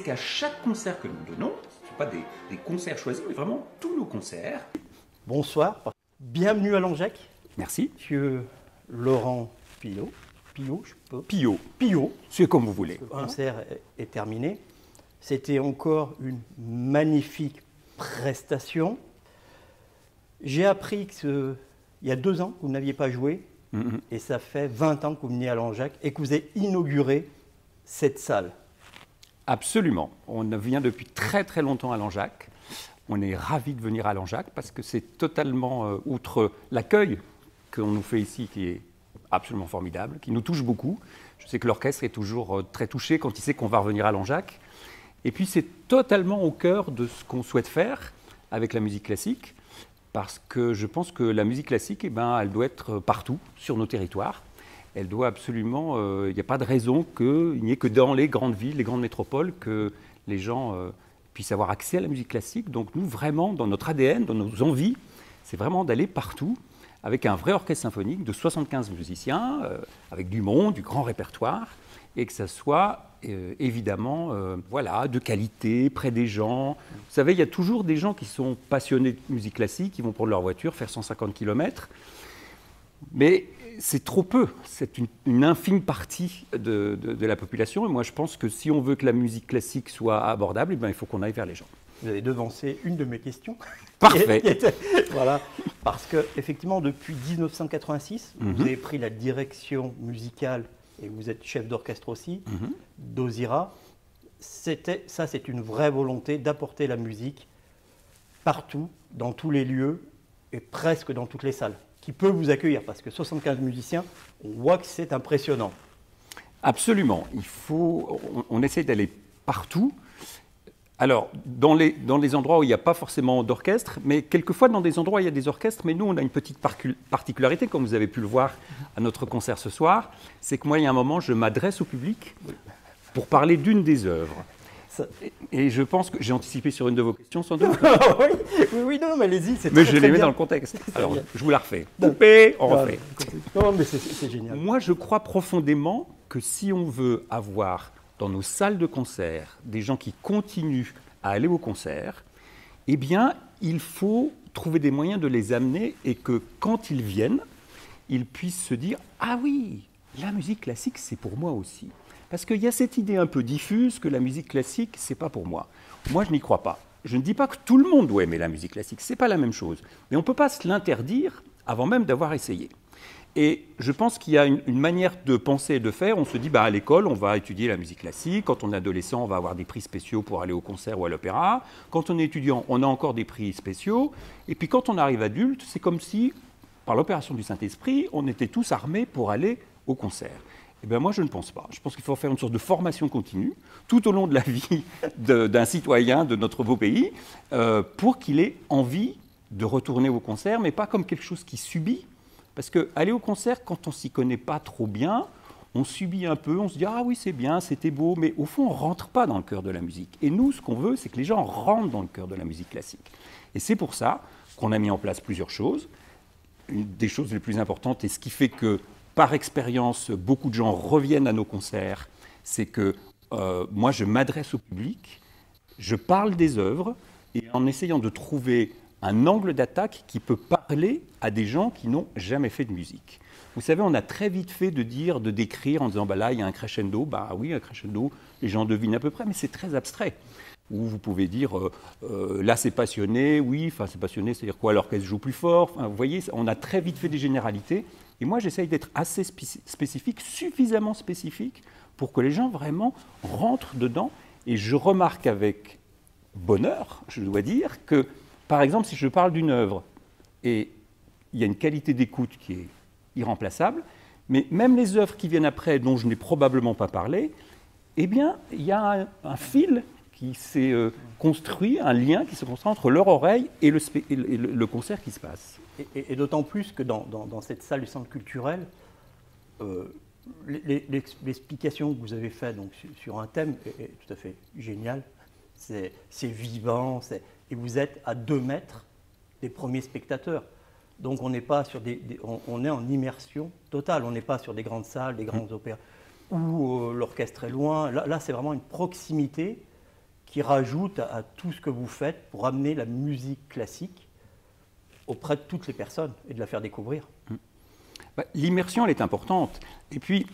c'est qu'à chaque concert que nous donnons, ce ne sont pas des concerts choisis, mais vraiment tous nos concerts. Bonsoir, bienvenue à Langeac. Merci. Monsieur Laurent Pillot. Pillot, c'est comme vous voulez. Le concert est terminé. C'était encore une magnifique prestation. J'ai appris qu'il y a 2 ans que vous n'aviez pas joué, et ça fait 20 ans que vous venez à Langeac et que vous avez inauguré cette salle. Absolument. On vient depuis très très longtemps à Langeac. On est ravis de venir à Langeac parce que c'est totalement, outre l'accueil qu'on nous fait ici, qui est absolument formidable, qui nous touche beaucoup. Je sais que l'orchestre est toujours très touché quand il sait qu'on va revenir à Langeac. Et puis c'est totalement au cœur de ce qu'on souhaite faire avec la musique classique, parce que je pense que la musique classique, elle doit être partout sur nos territoires. Elle doit absolument, il n'y a pas de raison qu'il n'y ait que dans les grandes villes, les grandes métropoles, que les gens puissent avoir accès à la musique classique. Donc nous, vraiment, dans notre ADN, dans nos envies, c'est vraiment d'aller partout avec un vrai orchestre symphonique de 75 musiciens, avec du monde, du grand répertoire, et que ça soit évidemment de qualité, près des gens. Vous savez, il y a toujours des gens qui sont passionnés de musique classique, qui vont prendre leur voiture, faire 150 km, mais c'est trop peu, c'est une infime partie de la population, et moi je pense que si on veut que la musique classique soit abordable, il faut qu'on aille vers les gens. Vous avez devancé une de mes questions. Parfait. Voilà, parce qu'effectivement, depuis 1986, vous avez pris la direction musicale, et vous êtes chef d'orchestre aussi, d'Ozira. Ça, c'est une vraie volonté d'apporter la musique partout, dans tous les lieux, et presque dans toutes les salles, qui peut vous accueillir, parce que 75 musiciens, on voit que c'est impressionnant. Absolument. On essaie d'aller partout. Alors, dans les endroits où il n'y a pas forcément d'orchestre, mais quelquefois dans des endroits où il y a des orchestres, mais nous on a une petite particularité, comme vous avez pu le voir à notre concert ce soir, c'est que moi il y a un moment je m'adresse au public pour parler d'une des œuvres. Et je pense que j'ai anticipé sur une de vos questions sans doute. oui, non, mais allez-y, c'est mais très, je très les mets bien. dans le contexte. Alors, je vous la refais. Coupé, on refait. Non, mais c'est génial. Moi je crois profondément que si on veut avoir dans nos salles de concert des gens qui continuent à aller au concert, eh bien, il faut trouver des moyens de les amener et que quand ils viennent, ils puissent se dire « Ah oui, la musique classique, c'est pour moi aussi ». Parce qu'il y a cette idée un peu diffuse que la musique classique, c'est pas pour moi. Moi, je n'y crois pas. Je ne dis pas que tout le monde doit aimer la musique classique, c'est pas la même chose. Mais on ne peut pas se l'interdire avant même d'avoir essayé. Et je pense qu'il y a une manière de penser et de faire. On se dit, à l'école, on va étudier la musique classique. Quand on est adolescent, on va avoir des prix spéciaux pour aller au concert ou à l'opéra. Quand on est étudiant, on a encore des prix spéciaux. Et puis quand on arrive adulte, c'est comme si, par l'opération du Saint-Esprit, on était tous armés pour aller au concert. Eh bien, moi, je ne pense pas. Je pense qu'il faut faire une sorte de formation continue tout au long de la vie d'un citoyen de notre beau pays pour qu'il ait envie de retourner au concert, mais pas comme quelque chose qui subit. Parce qu'aller au concert, quand on ne s'y connaît pas trop bien, on subit un peu, on se dit « Ah oui, c'est bien, c'était beau », mais au fond, on ne rentre pas dans le cœur de la musique. Et nous, ce qu'on veut, c'est que les gens rentrent dans le cœur de la musique classique. Et c'est pour ça qu'on a mis en place plusieurs choses. Une des choses les plus importantes, et ce qui fait que, par expérience, beaucoup de gens reviennent à nos concerts, c'est que moi, je m'adresse au public, je parle des œuvres, et en essayant de trouver un angle d'attaque qui peut parler à des gens qui n'ont jamais fait de musique. Vous savez, on a très vite fait de décrire en disant là, il y a un crescendo. Oui, un crescendo, les gens devinent à peu près, mais c'est très abstrait. Ou vous pouvez dire là, c'est passionné. Oui, c'est passionné, c'est-à-dire quoi? L'orchestre joue plus fort. Vous voyez, on a très vite fait des généralités. Et moi, j'essaye d'être assez spécifique, suffisamment spécifique, pour que les gens vraiment rentrent dedans. Et je remarque avec bonheur, je dois dire, que par exemple, si je parle d'une œuvre et il y a une qualité d'écoute qui est irremplaçable, mais même les œuvres qui viennent après, dont je n'ai probablement pas parlé, eh bien, il y a un fil qui s'est construit, un lien qui se construit entre leur oreille et le concert qui se passe. Et d'autant plus que dans cette salle du centre culturel, l'explication que vous avez faite sur un thème est tout à fait géniale. C'est vivant, et vous êtes à 2 mètres des premiers spectateurs. Donc on n'est pas sur on est en immersion totale, on n'est pas sur des grandes salles, des grands opéras, où l'orchestre est loin. Là, c'est vraiment une proximité qui rajoute à tout ce que vous faites pour amener la musique classique auprès de toutes les personnes et de la faire découvrir. L'immersion, elle est importante. Et puis,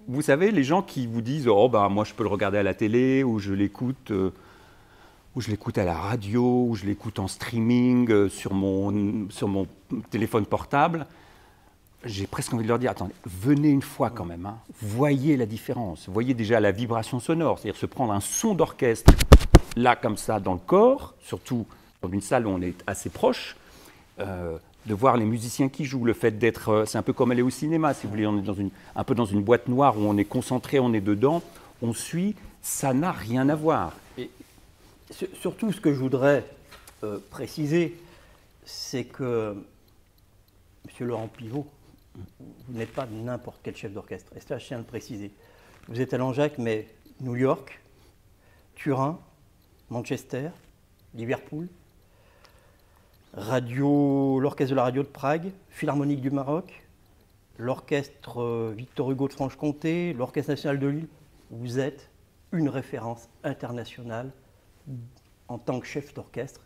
vous savez, les gens qui vous disent « Oh, ben, moi, je peux le regarder à la télé, ou je l'écoute à la radio, ou je l'écoute en streaming sur mon téléphone portable », j'ai presque envie de leur dire « Attendez, venez une fois quand même, hein. Voyez la différence. Voyez déjà la vibration sonore, c'est-à-dire se prendre un son d'orchestre, là, comme ça, dans le corps, surtout dans une salle où on est assez proche, de voir les musiciens qui jouent, le fait d'être, c'est un peu comme aller au cinéma, si vous voulez, on est un peu dans une boîte noire où on est concentré, on est dedans, on suit, ça n'a rien à voir. Et surtout, ce que je voudrais préciser, c'est que, Monsieur Laurent Pivot, vous n'êtes pas n'importe quel chef d'orchestre, et ça, je tiens à le préciser. Vous êtes Alain Jacques, mais New York, Turin, Manchester, Liverpool, l'orchestre de la radio de Prague, Philharmonique du Maroc, l'orchestre Victor Hugo de Franche-Comté, l'orchestre national de Lille. Vous êtes une référence internationale en tant que chef d'orchestre.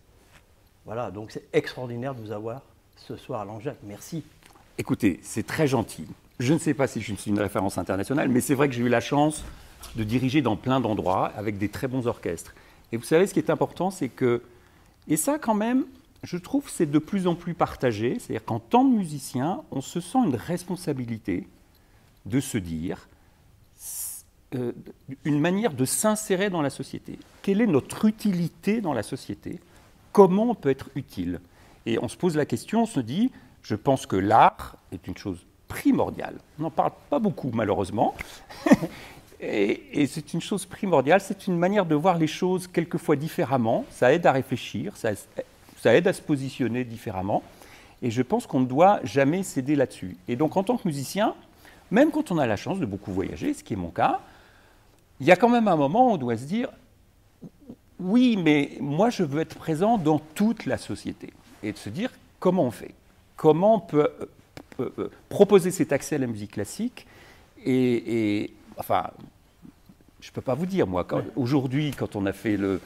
Voilà, donc c'est extraordinaire de vous avoir ce soir, Alain Jacques. Merci. Écoutez, c'est très gentil. Je ne sais pas si je suis une référence internationale, mais c'est vrai que j'ai eu la chance de diriger dans plein d'endroits avec des très bons orchestres. Et vous savez, ce qui est important, c'est que, et ça quand même, je trouve que c'est de plus en plus partagé, c'est-à-dire qu'en tant que musicien, on se sent une responsabilité de se dire une manière de s'insérer dans la société. Quelle est notre utilité dans la société? Comment on peut être utile? Et on se pose la question, on se dit, je pense que l'art est une chose primordiale. On n'en parle pas beaucoup, malheureusement. Et c'est une chose primordiale, c'est une manière de voir les choses quelquefois différemment. Ça aide à réfléchir, ça aide à se positionner différemment. Et je pense qu'on ne doit jamais céder là-dessus. Et donc, en tant que musicien, même quand on a la chance de beaucoup voyager, ce qui est mon cas, il y a quand même un moment où on doit se dire « Oui, mais moi, je veux être présent dans toute la société. » Et de se dire « Comment on fait? Comment on peut proposer cet accès à la musique classique ?» Enfin, je ne peux pas vous dire, moi, aujourd'hui, quand on a fait le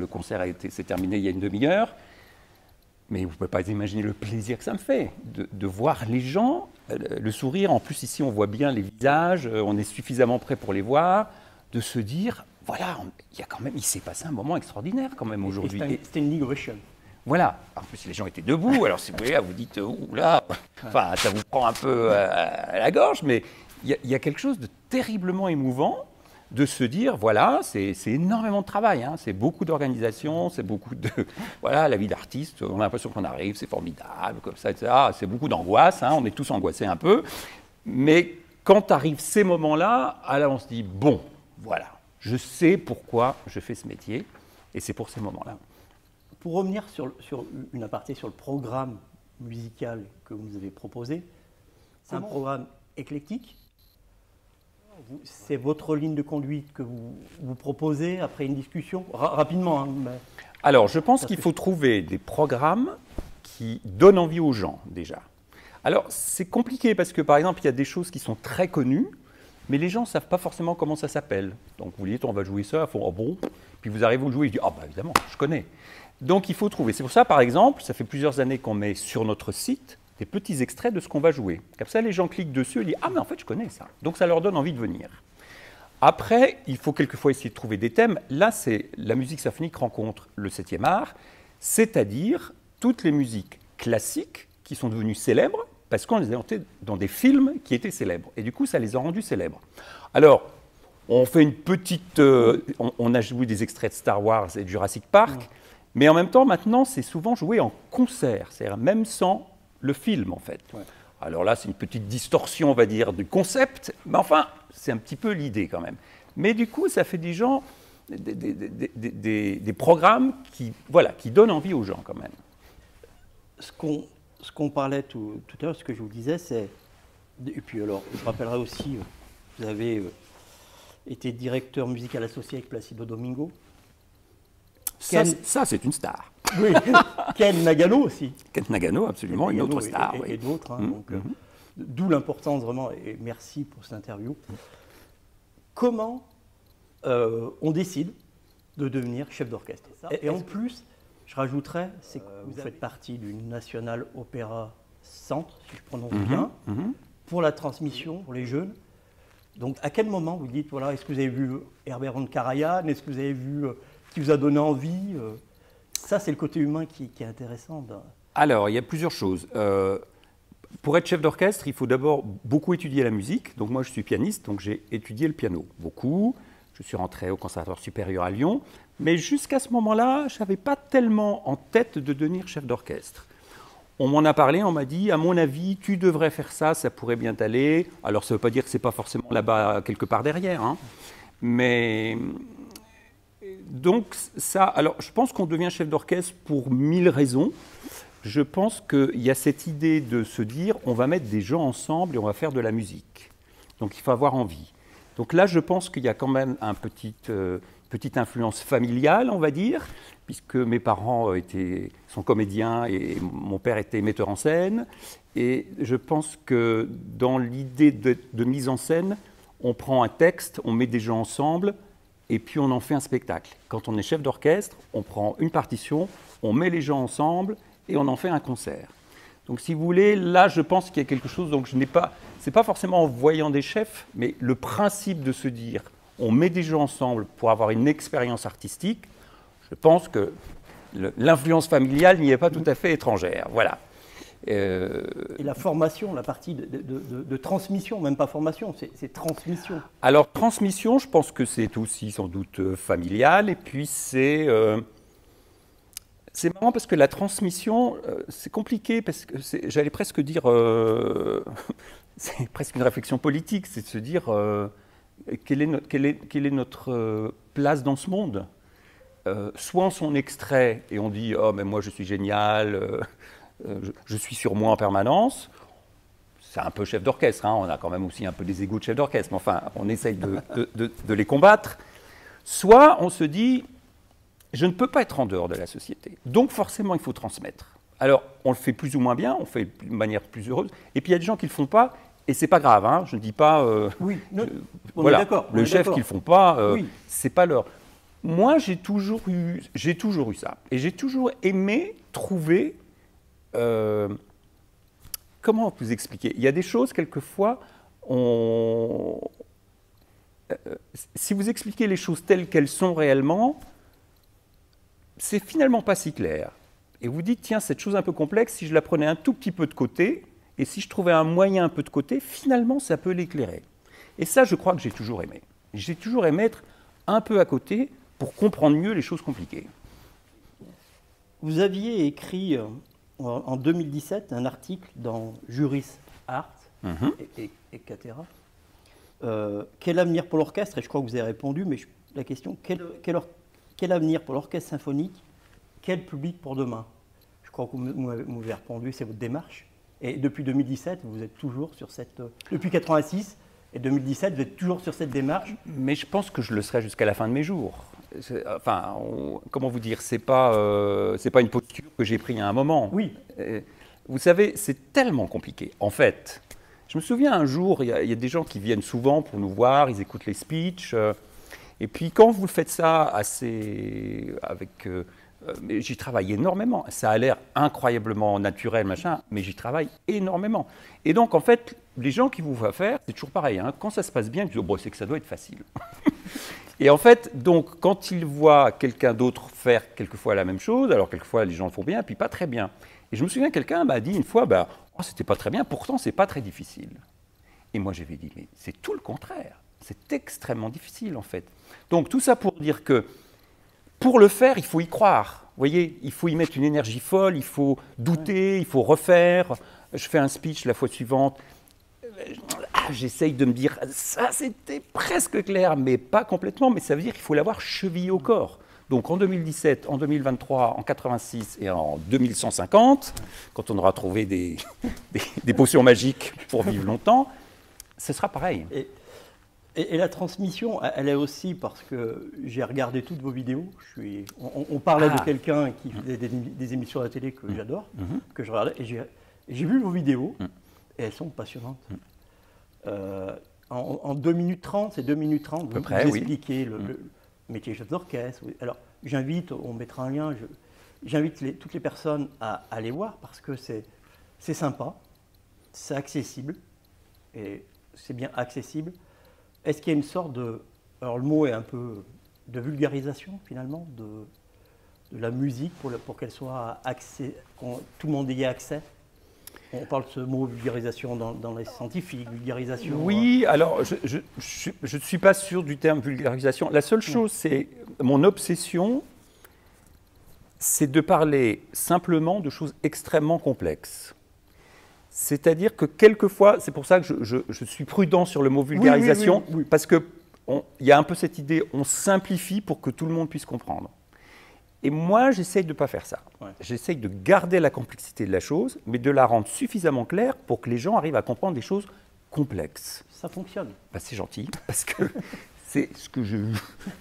concert s'est terminé il y a une demi-heure, mais vous ne pouvez pas imaginer le plaisir que ça me fait de voir les gens, le sourire. En plus, ici, on voit bien les visages, on est suffisamment prêt pour les voir, de se dire, voilà, il s'est passé un moment extraordinaire quand même aujourd'hui. C'était une League Ovation. Voilà. En plus, les gens étaient debout, alors si vous voulez, vous dites, oula, enfin, ça vous prend un peu à la gorge, mais il y a quelque chose de terriblement émouvant de se dire, voilà, c'est énormément de travail, hein, c'est beaucoup d'organisation, c'est beaucoup de... Voilà, la vie d'artiste, on a l'impression qu'on arrive, c'est formidable, comme ça, etc. C'est beaucoup d'angoisse, hein, on est tous angoissés un peu. Mais quand arrivent ces moments-là, alors on se dit, bon, voilà, je sais pourquoi je fais ce métier, et c'est pour ces moments-là. Pour revenir sur une aparté sur le programme musical que vous nous avez proposé, c'est un programme éclectique. C'est votre ligne de conduite que vous proposez après une discussion rapidement. Hein, alors, je pense qu'il faut trouver des programmes qui donnent envie aux gens, déjà. Alors, c'est compliqué parce que, par exemple, il y a des choses qui sont très connues, mais les gens ne savent pas forcément comment ça s'appelle. Donc, vous dites, on va jouer ça, ils font, oh bon, puis vous arrivez, vous le jouez, ils disent, ah bah évidemment, je connais. Donc, il faut trouver. C'est pour ça, par exemple, ça fait plusieurs années qu'on met sur notre site des petits extraits de ce qu'on va jouer. Comme ça, les gens cliquent dessus et disent « Ah, mais en fait, je connais ça ». Donc, ça leur donne envie de venir. Après, il faut quelquefois essayer de trouver des thèmes. Là, c'est la musique symphonique rencontre le 7e art, c'est-à-dire toutes les musiques classiques qui sont devenues célèbres parce qu'on les a montées dans des films qui étaient célèbres. Et du coup, ça les a rendues célèbres. Alors, on fait une petite... on a joué des extraits de Star Wars et de Jurassic Park, mais en même temps, maintenant, c'est souvent joué en concert, c'est-à-dire même sans le film, en fait. Ouais. Alors là, c'est une petite distorsion, on va dire, du concept, mais enfin, c'est un petit peu l'idée quand même. Mais du coup, ça fait des gens, des programmes qui, voilà, qui donnent envie aux gens quand même. Ce qu'on parlait tout à l'heure, ce que je vous disais, c'est... Et puis alors, je rappellerai aussi, vous avez été directeur musical associé avec Placido Domingo. Ça, c'est une star. Oui, Ken Nagano aussi. Ken Nagano, absolument, une autre star. Et d'autres. Hein, d'où l'importance vraiment, et merci pour cette interview. Comment on décide de devenir chef d'orchestre. Et en plus, je rajouterais, c'est que vous faites partie du National Opera Centre, si je prononce bien, pour la transmission pour les jeunes. Donc, à quel moment vous dites, voilà, est-ce que vous avez vu Herbert von Karajan? Est-ce que vous avez vu qui vous a donné envie? Ça, c'est le côté humain qui est intéressant. Alors, il y a plusieurs choses. Pour être chef d'orchestre, il faut d'abord beaucoup étudier la musique. Donc moi, je suis pianiste, donc j'ai étudié le piano, beaucoup. Je suis rentré au Conservatoire supérieur à Lyon. Mais jusqu'à ce moment-là, je n'avais pas tellement en tête de devenir chef d'orchestre. On m'en a parlé, on m'a dit, à mon avis, tu devrais faire ça, ça pourrait bien t'aller. Alors, ça ne veut pas dire que ce n'est pas forcément là-bas, quelque part derrière. Hein. Mais donc, ça, alors, je pense qu'on devient chef d'orchestre pour 1000 raisons. Je pense qu'il y a cette idée de se dire, on va mettre des gens ensemble et on va faire de la musique. Donc, il faut avoir envie. Donc là, je pense qu'il y a quand même une petite influence familiale, on va dire, puisque mes parents sont comédiens et mon père était metteur en scène. Et je pense que dans l'idée de mise en scène, on prend un texte, on met des gens ensemble et puis on en fait un spectacle. Quand on est chef d'orchestre, on prend une partition, on met les gens ensemble et on en fait un concert. Donc si vous voulez, là je pense qu'il y a quelque chose, donc ce n'est pas forcément en voyant des chefs, mais le principe de se dire, on met des gens ensemble pour avoir une expérience artistique, je pense que l'influence familiale n'y est pas tout à fait étrangère. Voilà. Et la formation, la partie de transmission, même pas formation, c'est transmission. Alors transmission, je pense que c'est aussi sans doute familial, et puis c'est marrant parce que la transmission, c'est compliqué, parce que j'allais presque dire, c'est presque une réflexion politique, c'est de se dire quelle est notre place dans ce monde. Soit on s'en extrait et on dit « Oh, mais moi je suis génial, je suis sur moi en permanence ». C'est un peu chef d'orchestre, hein, on a quand même aussi un peu des égos de chef d'orchestre, mais enfin, on essaye de les combattre. Soit on se dit « Je ne peux pas être en dehors de la société, donc forcément il faut transmettre ». Alors, on le fait plus ou moins bien, on fait de manière plus heureuse, et puis il y a des gens qui ne le font pas, et c'est pas grave, hein, je ne dis pas… oui, voilà, le chef qui ne le font pas, oui. c'est pas leur… Moi, j'ai toujours eu ça. Et j'ai toujours aimé trouver… comment vous expliquer? Il y a des choses, quelquefois, si vous expliquez les choses telles qu'elles sont réellement, c'est finalement pas si clair. Et vous dites, tiens, cette chose un peu complexe, si je la prenais un tout petit peu de côté, et si je trouvais un moyen un peu de côté, finalement, ça peut l'éclairer. Et ça, je crois que j'ai toujours aimé. J'ai toujours aimé être un peu à côté pour comprendre mieux les choses compliquées. Vous aviez écrit en 2017 un article dans Juris Art etc. Quel avenir pour l'orchestre? Et je crois que vous avez répondu, mais la question, quel avenir pour l'orchestre symphonique? Quel public pour demain? Je crois que vous m'avez répondu, c'est votre démarche. Et depuis 2017, vous êtes toujours sur cette… Depuis 86 et 2017, vous êtes toujours sur cette démarche. Mais je pense que je le serai jusqu'à la fin de mes jours. Enfin, comment vous dire, c'est pas une posture que j'ai prise à un moment. Oui. Vous savez, c'est tellement compliqué. En fait, je me souviens un jour, il y a des gens qui viennent souvent pour nous voir, ils écoutent les speeches. Et puis quand vous faites ça mais j'y travaille énormément. Ça a l'air incroyablement naturel, machin, mais j'y travaille énormément. Et donc, en fait, les gens qui vous voient faire, c'est toujours pareil. Hein, quand ça se passe bien, ils disent oh, c'est que ça doit être facile. Et en fait, donc, quand ils voient quelqu'un d'autre faire quelquefois la même chose, alors quelquefois les gens le font bien, puis pas très bien. Et je me souviens, quelqu'un m'a dit une fois, oh, c'était pas très bien, pourtant c'est pas très difficile. Et moi, j'avais dit, mais c'est tout le contraire. C'est extrêmement difficile, en fait. Donc, tout ça pour dire que pour le faire, il faut y croire. Vous voyez, il faut y mettre une énergie folle, il faut douter, il faut refaire. Je fais un speech la fois suivante. J'essaye de me dire, ça c'était presque clair, mais pas complètement. Mais ça veut dire qu'il faut l'avoir chevillé au corps. Donc en 2017, en 2023, en 86 et en 2150, quand on aura trouvé des potions magiques pour vivre longtemps, ce sera pareil. Et la transmission, elle est aussi parce que j'ai regardé toutes vos vidéos. On parlait de quelqu'un qui faisait des émissions à la télé que j'adore, que je regardais, et j'ai vu vos vidéos, et elles sont passionnantes. En 2 minutes 30, c'est 2 minutes 30, vous expliquez métier chef d'orchestre. Alors, j'invite, on mettra un lien, j'invite toutes les personnes à aller voir parce que c'est sympa, c'est accessible, et c'est bien accessible. Est-ce qu'il y a une sorte de... Alors, le mot est un peu de vulgarisation, finalement, de la musique pour qu'elle soit tout le monde y ait accès? On parle de ce mot vulgarisation dans les scientifiques, vulgarisation. Oui, alors je ne suis pas sûr du terme vulgarisation. La seule chose, c'est mon obsession, c'est de parler simplement de choses extrêmement complexes. C'est-à-dire que quelquefois, c'est pour ça que je suis prudent sur le mot vulgarisation, oui. parce qu'il y a un peu cette idée, on simplifie pour que tout le monde puisse comprendre. Et moi, j'essaye de ne pas faire ça. Ouais. J'essaye de garder la complexité de la chose, mais de la rendre suffisamment claire pour que les gens arrivent à comprendre des choses complexes. Ça fonctionne. Ben, c'est gentil, parce que c'est ce que je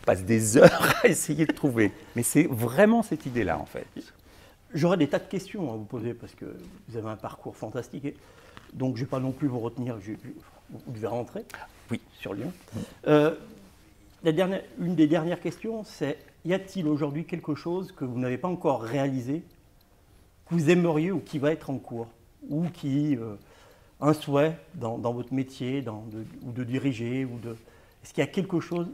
passe des heures à essayer de trouver. Mais c'est vraiment cette idée-là, en fait. J'aurais des tas de questions à vous poser, parce que vous avez un parcours fantastique. Donc, je ne vais pas non plus vous retenir. Vous devez rentrer sur Lyon. Une des dernières questions, c'est: y a-t-il aujourd'hui quelque chose que vous n'avez pas encore réalisé, que vous aimeriez ou qui va être en cours, ou un souhait dans votre métier, ou de diriger, est-ce qu'il y a quelque chose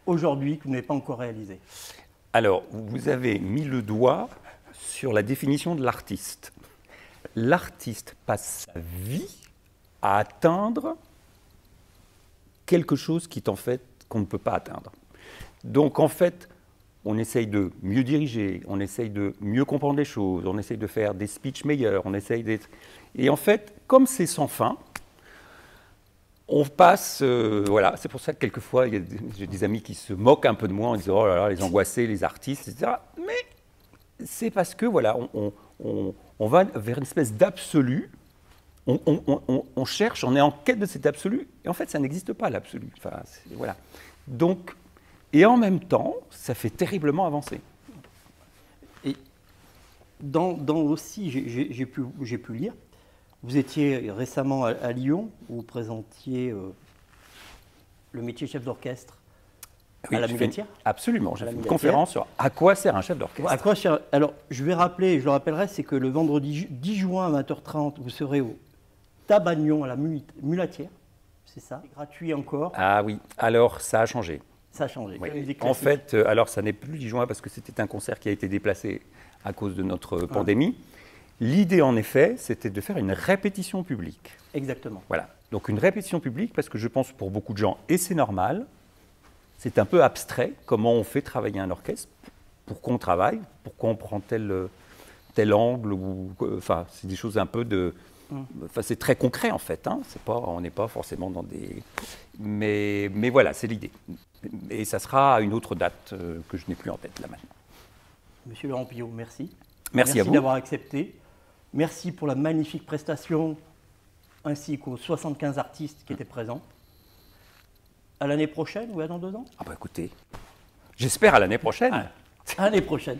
aujourd'hui que vous n'avez pas encore réalisé? Alors, vous avez mis le doigt sur la définition de l'artiste. L'artiste passe sa vie à atteindre quelque chose qu'on ne peut pas atteindre. Donc, en fait, on essaye de mieux diriger, on essaye de mieux comprendre les choses, on essaye de faire des speeches meilleurs, on essaye d'être... Et en fait, comme c'est sans fin, on passe... voilà, c'est pour ça que quelquefois, j'ai des amis qui se moquent un peu de moi en disant « Oh là là, les angoissés, les artistes, etc. » Mais c'est parce que, voilà, on va vers une espèce d'absolu, on cherche, on est en quête de cet absolu, et en fait, ça n'existe pas, l'absolu. Enfin, voilà. Donc... Et en même temps, ça fait terriblement avancer. Et dans aussi, j'ai pu lire, vous étiez récemment à Lyon, où vous présentiez le métier chef d'orchestre à la Mulatière. Absolument, j'ai fait une conférence sur à quoi sert un chef d'orchestre. Alors, je vais rappeler, je le rappellerai, c'est que le vendredi 10 juin à 20h30, vous serez au Tabagnon à la Mulatière, c'est ça, gratuit encore. Ah oui, alors ça a changé. Ça a changé. Oui. En fait, alors ça n'est plus le 10 juin parce que c'était un concert qui a été déplacé à cause de notre pandémie. L'idée, en effet, c'était de faire une répétition publique. Exactement. Voilà. Donc une répétition publique, parce que je pense pour beaucoup de gens, et c'est normal, c'est un peu abstrait comment on fait travailler un orchestre, pourquoi on travaille, pourquoi on prend tel angle, enfin, c'est des choses un peu de... Enfin, c'est très concret en fait, hein. On n'est pas forcément dans des... Mais voilà, c'est l'idée. Et ça sera à une autre date que je n'ai plus en tête là maintenant. Monsieur Laurent Pillot, merci. Merci à vous. Merci d'avoir accepté. Merci pour la magnifique prestation, ainsi qu'aux 75 artistes qui étaient présents. À l'année prochaine ou à dans 2 ans? Ah bah écoutez, j'espère à l'année prochaine. À l'année prochaine.